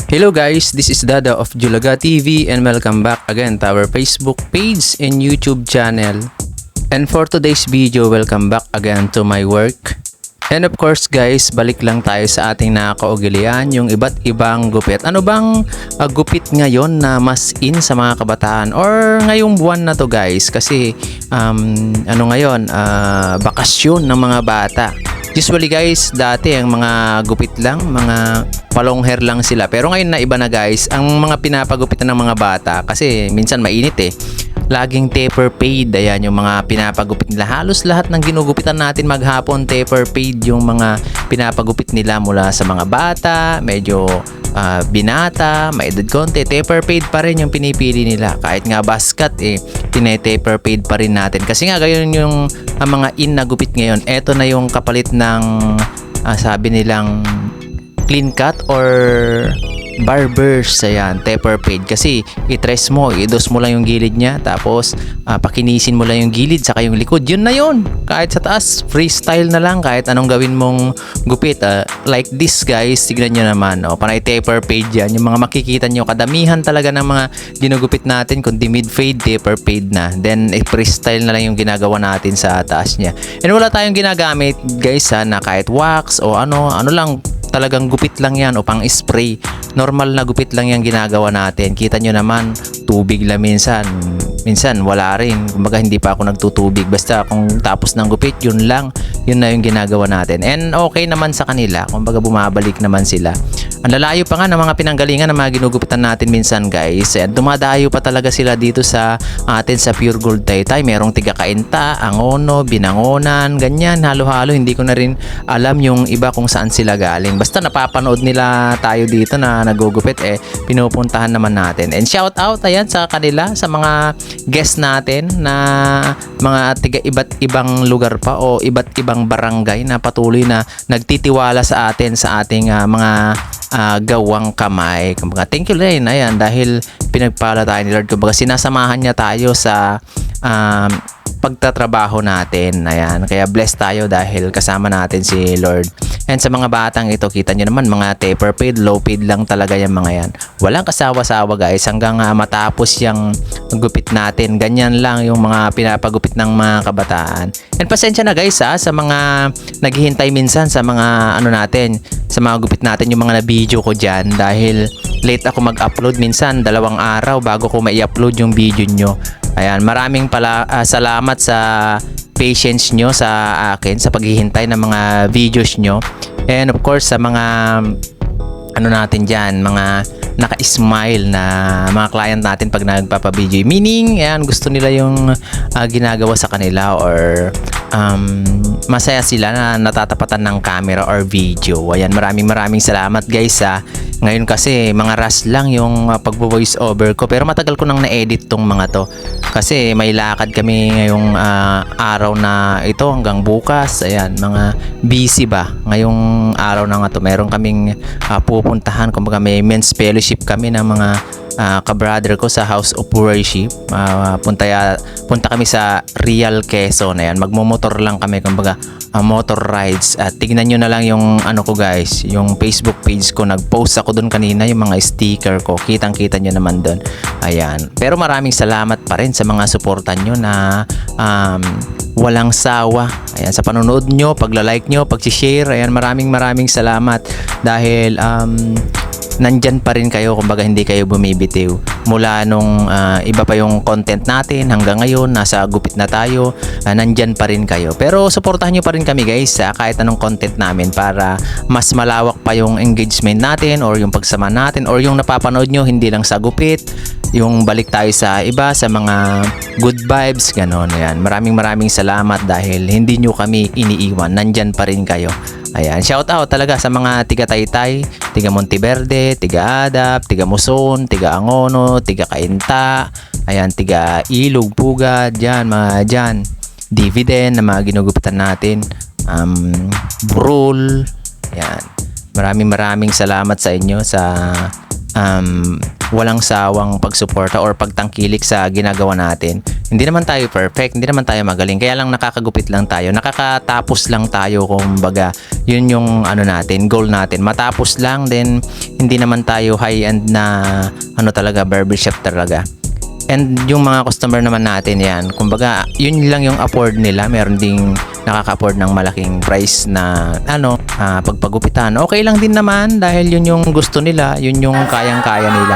Hello guys, this is Dada of Julaga TV and welcome back again to our Facebook page and YouTube channel. And for today's video, welcome back again to my work. And of course guys, balik lang tayo sa ating nakakaugilian, yung iba't ibang gupit. Ano bang gupit ngayon na mas in sa mga kabataan or ngayong buwan na to guys? Kasi bakasyon ng mga bata. Usually guys, dati ang mga gupit lang, mga palong hair lang sila. Pero ngayon na iba na guys, ang mga pinapagupitan ng mga bata kasi minsan mainit eh. Laging taper fade, ayan yung mga pinapagupit nila. Halos lahat ng ginugupitan natin maghapon taper fade yung mga pinapagupit nila mula sa mga bata, medyo binata, may edad konti, taper fade pa rin yung pinipili nila. Kahit nga basket tine-taper fade pa rin natin. Kasi nga gayon yung mga in na gupit ngayon. Eto na yung kapalit ng sabi nilang clean cut or barbers, ayan, taper fade. Kasi i-trace mo, i-dos mo lang yung gilid niya, tapos pakinisin mo lang yung gilid saka yung likod, yun na yun. Kahit sa taas, freestyle na lang, kahit anong gawin mong gupit. Like this guys, tignan nyo naman, panay taper fade yan. Yung mga makikita nyo, kadamihan talaga ng mga ginugupit natin, kundi mid fade, taper fade na. Then freestyle na lang yung ginagawa natin sa taas niya. And wala tayong ginagamit guys na kahit wax o ano lang, talagang gupit lang yan o pang spray. Normal na gupit lang yan ginagawa natin. Kita nyo naman, tubig lang minsan wala rin. Kumbaga hindi pa ako nagtutubig. Basta kung tapos ng gupit, yun lang. Yun na yung ginagawa natin. And okay naman sa kanila. Kumbaga bumabalik naman sila. Ang lalayo pa nga ng mga pinanggalingan ng mga ginugupitan natin minsan guys. And dumadayo pa talaga sila dito sa atin sa Pure Gold Taytay. Merong tiga Kainta, Angono, Binangonan, ganyan. Halo-halo. Hindi ko na rin alam yung iba kung saan sila galing. Basta napapanood nila tayo dito na nagugupit, pinupuntahan naman natin. And shout out ayan sa kanila, sa mga guest natin na mga tiga iba't ibang lugar pa o iba't ibang barangay na patuloy na nagtitiwala sa atin sa ating mga gawang kamay. Kumbaga thank you rin ayan dahil pinagpala tayo ni Lord. Kumbaga sinasamahan niya tayo sa pagtatrabaho natin. Ayan, kaya blessed tayo dahil kasama natin si Lord. And sa mga batang ito, kita nyo naman mga taper fade, low fade lang talaga yung mga yan. Walang kasawa-sawa guys hanggang matapos yung gupit natin. Ganyan lang yung mga pinapagupit ng mga kabataan. And pasensya na guys sa mga naghihintay minsan sa mga natin, sa mga gupit natin, yung mga na-video ko dyan dahil late ako mag-upload. Minsan 2 araw bago ko mai-upload yung video nyo. Ayan, maraming salamat sa patience nyo sa akin sa paghihintay ng mga videos nyo. And of course sa mga natin dyan, mga naka-smile na mga client natin pag nagpapabideo. Meaning, ayan, gusto nila yung ginagawa sa kanila or masaya sila na natatapatan ng camera or video. Ayan, maraming salamat guys ngayon kasi mga rush lang yung pagbo-voice over ko, pero matagal ko nang na-edit tong mga to kasi may lakad kami ngayong araw na ito hanggang bukas. Ayan, mga busy ba ngayong araw na nga to. Meron kaming pupuntahan, kumbaga may men's fellowship kami ng mga ka-brother ko sa House of Worship. Punta kami sa Real Quezon. Ayan, magmomotor lang kami, kumbaga motor rides. At tignan nyo na lang yung ko guys, yung Facebook page ko, nag-post ako doon kanina yung mga sticker ko, kitang-kita nyo naman doon. Ayan, pero maraming salamat pa rin sa mga suportan nyo na walang sawa. Ayan, sa panonood nyo, pagla-like nyo, pag-share. Ayan, maraming salamat dahil nandyan pa rin kayo, kumbaga hindi kayo bumibitiw mula nung iba pa yung content natin hanggang ngayon, nasa gupit na tayo, nandyan pa rin kayo. Pero suportahan nyo pa rin kami guys kahit anong content namin para mas malawak pa yung engagement natin or yung pagsama natin or yung napapanood nyo hindi lang sa gupit, yung balik tayo sa iba, sa mga good vibes, ganon. Ayan, maraming salamat dahil hindi nyo kami iniiwan, nandyan pa rin kayo. Ayan, shout out talaga sa mga tiga Taytay, tiga Monteverde, tiga Adap, tiga Muson, tiga Angono, tiga Kainta, ayan, tiga Ilog, Pugad, dyan, mga dyan, Dividend na mga ginugupitan natin, Burol. Ayan, maraming salamat sa inyo sa walang sawang pagsuporta or pagtangkilik sa ginagawa natin. Hindi naman tayo perfect, hindi naman tayo magaling, kaya lang nakakagupit lang tayo, nakakatapos lang tayo, kumbaga yun yung ano natin, goal natin, matapos lang. Then hindi naman tayo high-end na ano talaga, barbershop talaga. And yung mga customer naman natin yan, kumbaga yun lang yung afford nila. Meron ding nakaka-afford ng malaking price na pagpagupitan. Okay lang din naman dahil yun yung gusto nila, yun yung kayang-kaya nila.